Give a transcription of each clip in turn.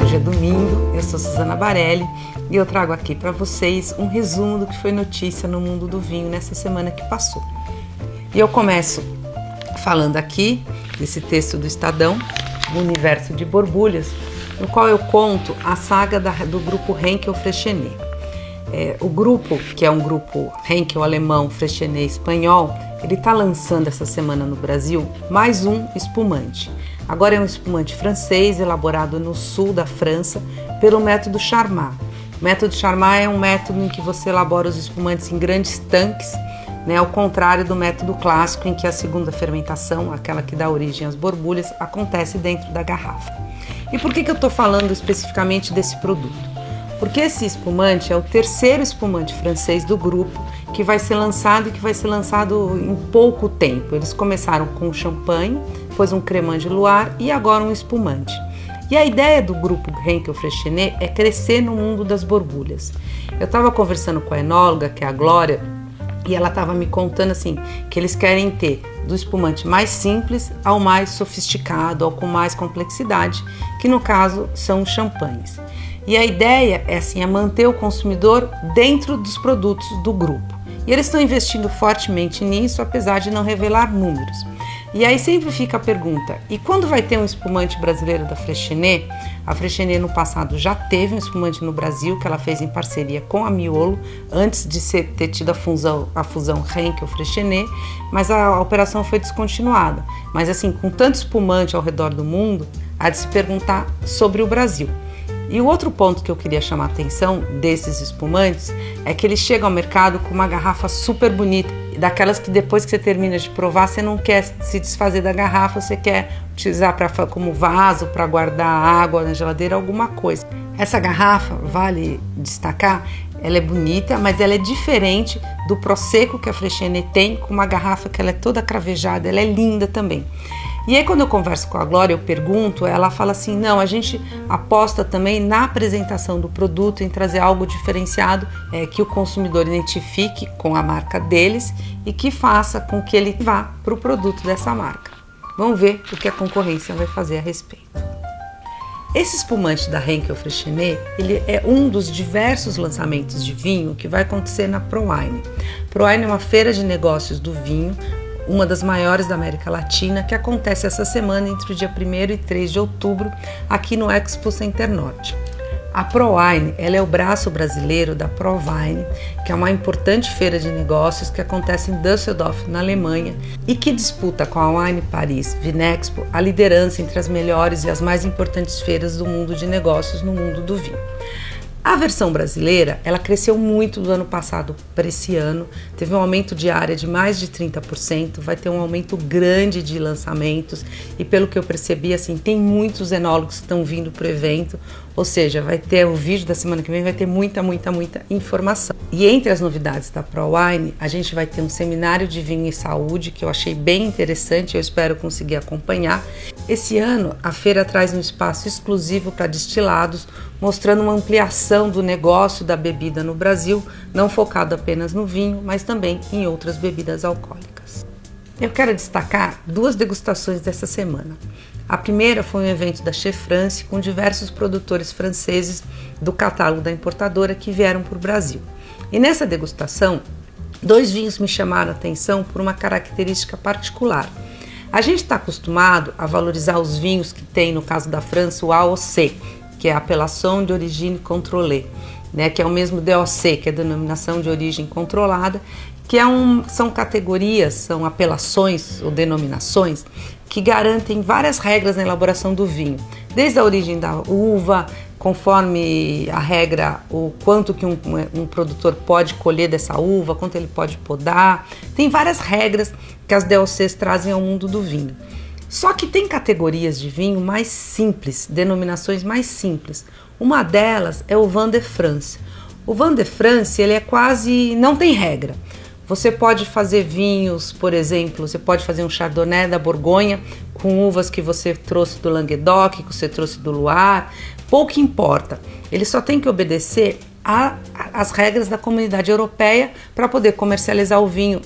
Hoje é domingo, eu sou Suzana Barelli e eu trago aqui para vocês um resumo do que foi notícia no mundo do vinho nessa semana que passou. E eu começo falando aqui desse texto do Estadão, do Universo de Borbulhas, no qual eu conto a saga do grupo Henkel Freixenet. O grupo, que é um grupo Henkel alemão, Freixenet espanhol, ele está lançando essa semana no Brasil mais um espumante. Agora é um espumante francês elaborado no sul da França pelo método Charmat. O método Charmat é um método em que você elabora os espumantes em grandes tanques, ao contrário do método clássico em que a segunda fermentação, aquela que dá origem às borbulhas, acontece dentro da garrafa. E por que eu estou falando especificamente desse produto? Porque esse espumante é o terceiro espumante francês do grupo que vai ser lançado em pouco tempo. Eles começaram com champanhe, depois um cremant de Loire e agora um espumante. E a ideia do grupo Henkel Freixenet é crescer no mundo das borbulhas. Eu estava conversando com a enóloga, que é a Glória, e ela estava me contando assim, que eles querem ter do espumante mais simples ao mais sofisticado, ao com mais complexidade, que no caso são os champanhes. E a ideia é manter o consumidor dentro dos produtos do grupo. E eles estão investindo fortemente nisso, apesar de não revelar números. E aí sempre fica a pergunta, e quando vai ter um espumante brasileiro da Freixenet? A Freixenet no passado já teve um espumante no Brasil, que ela fez em parceria com a Miolo, antes de ter tido a fusão Henkel-Freixenet, mas a operação foi descontinuada. Mas assim, com tanto espumante ao redor do mundo, há de se perguntar sobre o Brasil. E o outro ponto que eu queria chamar a atenção desses espumantes é que eles chegam ao mercado com uma garrafa super bonita, daquelas que depois que você termina de provar, você não quer se desfazer da garrafa, você quer utilizar como vaso para guardar água na geladeira, alguma coisa. Essa garrafa, vale destacar, ela é bonita, mas ela é diferente do Prosecco que a Freixenet tem, com uma garrafa que ela é toda cravejada, ela é linda também. E aí quando eu converso com a Glória, eu pergunto, ela fala assim, não, a gente aposta também na apresentação do produto, em trazer algo diferenciado, que o consumidor identifique com a marca deles e que faça com que ele vá para o produto dessa marca. Vamos ver o que a concorrência vai fazer a respeito. Esse espumante da Henkel Freixenet, ele é um dos diversos lançamentos de vinho que vai acontecer na ProWine. ProWine é uma feira de negócios do vinho, uma das maiores da América Latina, que acontece essa semana entre o dia 1º e 3 de outubro, aqui no Expo Center Norte. A ProWine, ela é o braço brasileiro da ProWine, que é uma importante feira de negócios que acontece em Düsseldorf, na Alemanha, e que disputa com a Wine Paris Vinexpo a liderança entre as melhores e as mais importantes feiras do mundo de negócios no mundo do vinho. A versão brasileira, ela cresceu muito do ano passado para esse ano, teve um aumento de área de mais de 30%, vai ter um aumento grande de lançamentos e pelo que eu percebi, tem muitos enólogos que estão vindo para o evento, ou seja, vai ter o vídeo da semana que vem, vai ter muita informação. E entre as novidades da ProWine, a gente vai ter um seminário de vinho e saúde, que eu achei bem interessante, eu espero conseguir acompanhar. Esse ano, a feira traz um espaço exclusivo para destilados, mostrando uma ampliação do negócio da bebida no Brasil, não focado apenas no vinho, mas também em outras bebidas alcoólicas. Eu quero destacar duas degustações dessa semana. A primeira foi um evento da Chef France com diversos produtores franceses do catálogo da importadora que vieram para o Brasil. E nessa degustação, dois vinhos me chamaram a atenção por uma característica particular. A gente está acostumado a valorizar os vinhos que tem, no caso da França, o AOC, que é a Appellation d'Origine Contrôlée, que é o mesmo DOC, que é a denominação de origem controlada, que são categorias, são apelações ou denominações que garantem várias regras na elaboração do vinho, desde a origem da uva, conforme a regra, o quanto que um produtor pode colher dessa uva, quanto ele pode podar, tem várias regras que as DOCs trazem ao mundo do vinho. Só que tem categorias de vinho mais simples, denominações mais simples. Uma delas é o Vin de France. O Vin de France, ele não tem regra. Você pode fazer vinhos, por exemplo, você pode fazer um Chardonnay da Borgonha com uvas que você trouxe do Languedoc, que você trouxe do Loire, pouco importa. Ele só tem que obedecer às regras da Comunidade Europeia para poder comercializar o vinho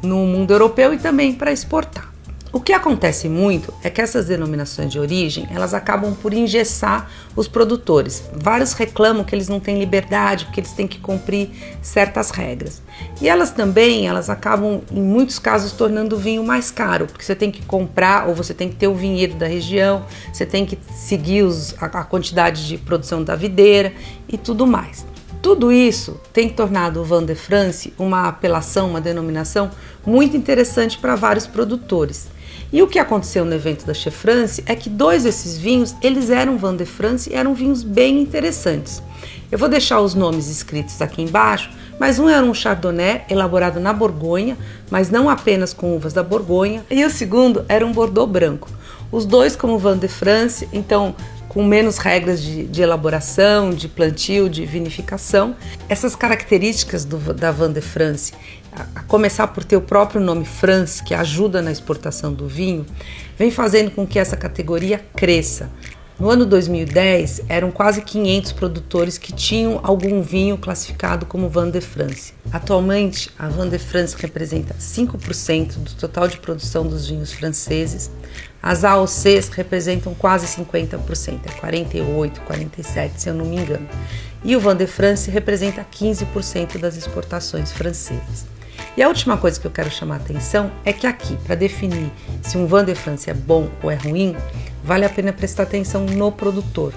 no mundo europeu e também para exportar. O que acontece muito é que essas denominações de origem, elas acabam por engessar os produtores. Vários reclamam que eles não têm liberdade, porque eles têm que cumprir certas regras. E elas acabam, em muitos casos, tornando o vinho mais caro, porque você tem que comprar, ou você tem que ter o vinhedo da região, você tem que seguir a quantidade de produção da videira e tudo mais. Tudo isso tem tornado o Vin de France uma apelação, uma denominação muito interessante para vários produtores. E o que aconteceu no evento da Chef France é que 2 desses vinhos, eles eram Vin de France e eram vinhos bem interessantes. Eu vou deixar os nomes escritos aqui embaixo, mas um era um Chardonnay elaborado na Borgonha, mas não apenas com uvas da Borgonha, e o segundo era um Bordeaux branco. Os dois como Vin de France, então com menos regras de elaboração, de plantio, de vinificação. Essas características da Vin de France, a começar por ter o próprio nome France, que ajuda na exportação do vinho, vem fazendo com que essa categoria cresça. No ano 2010, eram quase 500 produtores que tinham algum vinho classificado como Vin de France. Atualmente, a Vin de France representa 5% do total de produção dos vinhos franceses. As AOCs representam quase 50%, é 48%, 47%, se eu não me engano. E o Vin de France representa 15% das exportações francesas. E a última coisa que eu quero chamar a atenção é que aqui, para definir se um Vin de France é bom ou é ruim, vale a pena prestar atenção no produtor.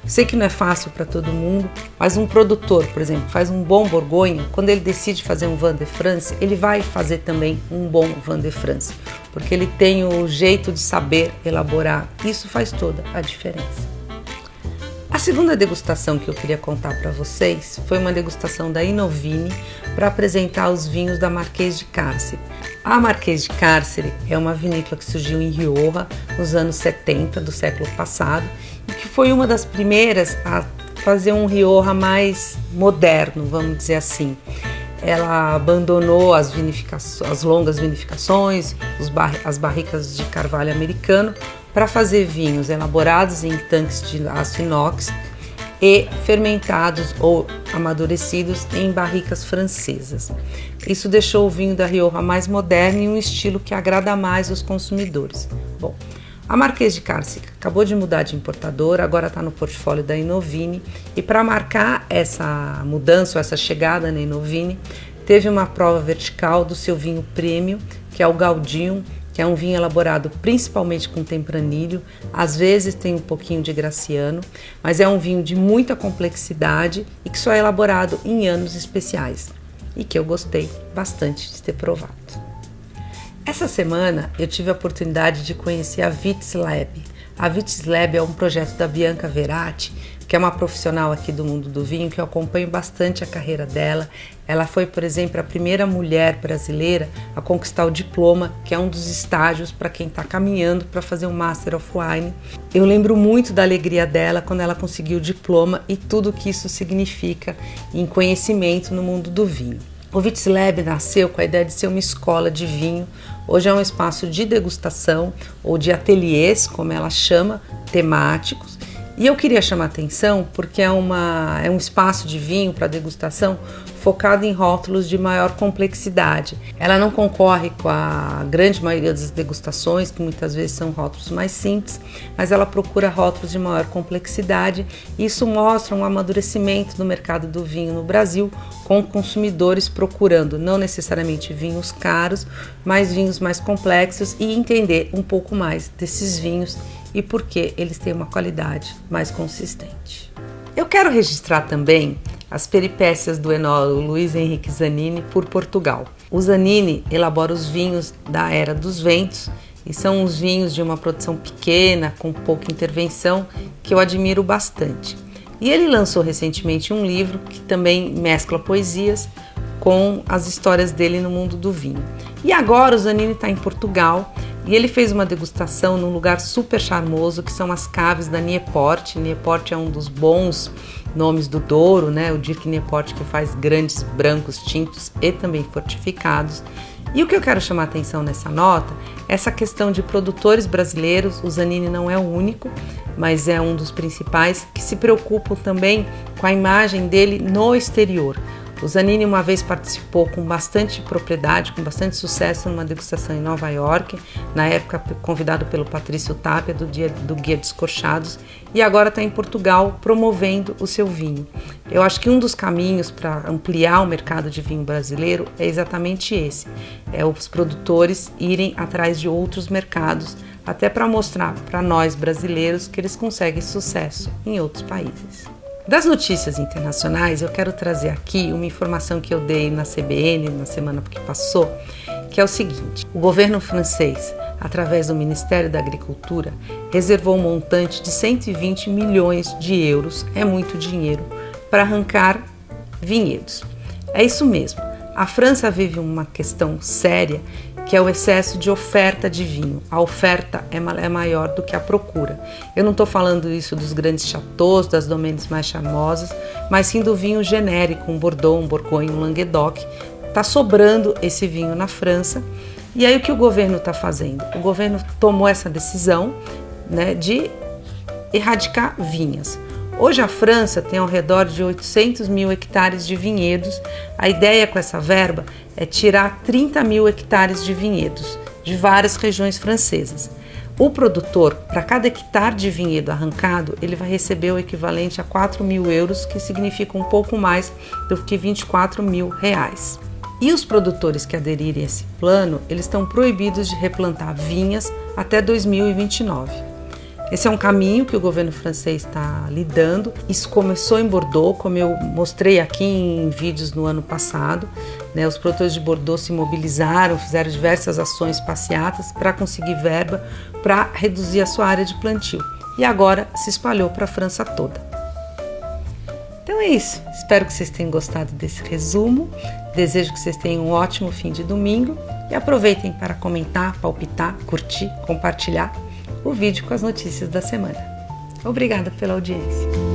Sei que não é fácil para todo mundo, mas um produtor, por exemplo, faz um bom Borgonha, quando ele decide fazer um Vin de France, ele vai fazer também um bom Vin de France, porque ele tem o jeito de saber elaborar. Isso faz toda a diferença. A segunda degustação que eu queria contar para vocês foi uma degustação da Inovini para apresentar os vinhos da Marquês de Cárcere. A Marquês de Cárcere é uma vinícola que surgiu em Rioja nos anos 70 do século passado e que foi uma das primeiras a fazer um Rioja mais moderno, vamos dizer assim. Ela abandonou as longas vinificações, as barricas de carvalho americano, para fazer vinhos elaborados em tanques de aço inox e fermentados ou amadurecidos em barricas francesas. Isso deixou o vinho da Rioja mais moderno e um estilo que agrada mais os consumidores. Bom, a Marquês de Cárcere acabou de mudar de importadora, agora está no portfólio da Inovini, e para marcar essa mudança, ou essa chegada na Inovini, teve uma prova vertical do seu vinho premium, que é o Gaudium, que é um vinho elaborado principalmente com tempranilho, às vezes tem um pouquinho de graciano, mas é um vinho de muita complexidade e que só é elaborado em anos especiais e que eu gostei bastante de ter provado. Essa semana eu tive a oportunidade de conhecer a Vitis Lab. A Vitis Lab é um projeto da Bianca Verratti, que é uma profissional aqui do mundo do vinho, que eu acompanho bastante a carreira dela. Ela foi, por exemplo, a primeira mulher brasileira a conquistar o diploma, que é um dos estágios para quem está caminhando para fazer um Master of Wine. Eu lembro muito da alegria dela quando ela conseguiu o diploma e tudo o que isso significa em conhecimento no mundo do vinho. O Vitis Lab nasceu com a ideia de ser uma escola de vinho. Hoje é um espaço de degustação ou de ateliês, como ela chama, temáticos. E eu queria chamar a atenção porque é um espaço de vinho para degustação focado em rótulos de maior complexidade. Ela não concorre com a grande maioria das degustações, que muitas vezes são rótulos mais simples, mas ela procura rótulos de maior complexidade. Isso mostra um amadurecimento do mercado do vinho no Brasil, com consumidores procurando não necessariamente vinhos caros, mas vinhos mais complexos e entender um pouco mais desses vinhos e por que eles têm uma qualidade mais consistente. Eu quero registrar também as peripécias do enólogo Luiz Henrique Zanini por Portugal. O Zanini elabora os vinhos da Era dos Ventos e são uns vinhos de uma produção pequena, com pouca intervenção, que eu admiro bastante. E ele lançou recentemente um livro que também mescla poesias com as histórias dele no mundo do vinho. E agora o Zanini está em Portugal e ele fez uma degustação num lugar super charmoso, que são as caves da Nieport. Nieport é um dos bons nomes do Douro, né? O Dirk Nieport, que faz grandes brancos tintos e também fortificados. E o que eu quero chamar a atenção nessa nota é essa questão de produtores brasileiros. O Zanini não é o único, mas é um dos principais, que se preocupam também com a imagem dele no exterior. O Zanini uma vez participou com bastante propriedade, com bastante sucesso numa degustação em Nova York, na época convidado pelo Patrício Tapia do Guia Descorchados, e agora está em Portugal promovendo o seu vinho. Eu acho que um dos caminhos para ampliar o mercado de vinho brasileiro é exatamente esse, é os produtores irem atrás de outros mercados, até para mostrar para nós brasileiros que eles conseguem sucesso em outros países. Das notícias internacionais, eu quero trazer aqui uma informação que eu dei na CBN na semana que passou, que é o seguinte: o governo francês, através do Ministério da Agricultura, reservou um montante de 120 milhões de euros, é muito dinheiro, para arrancar vinhedos. É isso mesmo, a França vive uma questão séria, que é o excesso de oferta de vinho. A oferta é maior do que a procura. Eu não estou falando isso dos grandes chateaus, das domaines mais charmosas, mas sim do vinho genérico, um Bordeaux, um Bourgogne, um Languedoc. Está sobrando esse vinho na França. E aí o que o governo está fazendo? O governo tomou essa decisão, né, de erradicar vinhas. Hoje a França tem ao redor de 800 mil hectares de vinhedos. A ideia com essa verba é tirar 30 mil hectares de vinhedos de várias regiões francesas. O produtor, para cada hectare de vinhedo arrancado, ele vai receber o equivalente a 4 mil euros, que significa um pouco mais do que 24 mil reais. E os produtores que aderirem a esse plano, eles estão proibidos de replantar vinhas até 2029. Esse é um caminho que o governo francês está lidando. Isso começou em Bordeaux, como eu mostrei aqui em vídeos no ano passado, né? Os produtores de Bordeaux se mobilizaram, fizeram diversas ações passeatas para conseguir verba para reduzir a sua área de plantio. E agora se espalhou para a França toda. Então é isso. Espero que vocês tenham gostado desse resumo. Desejo que vocês tenham um ótimo fim de domingo e aproveitem para comentar, palpitar, curtir, compartilhar o vídeo com as notícias da semana. Obrigada pela audiência.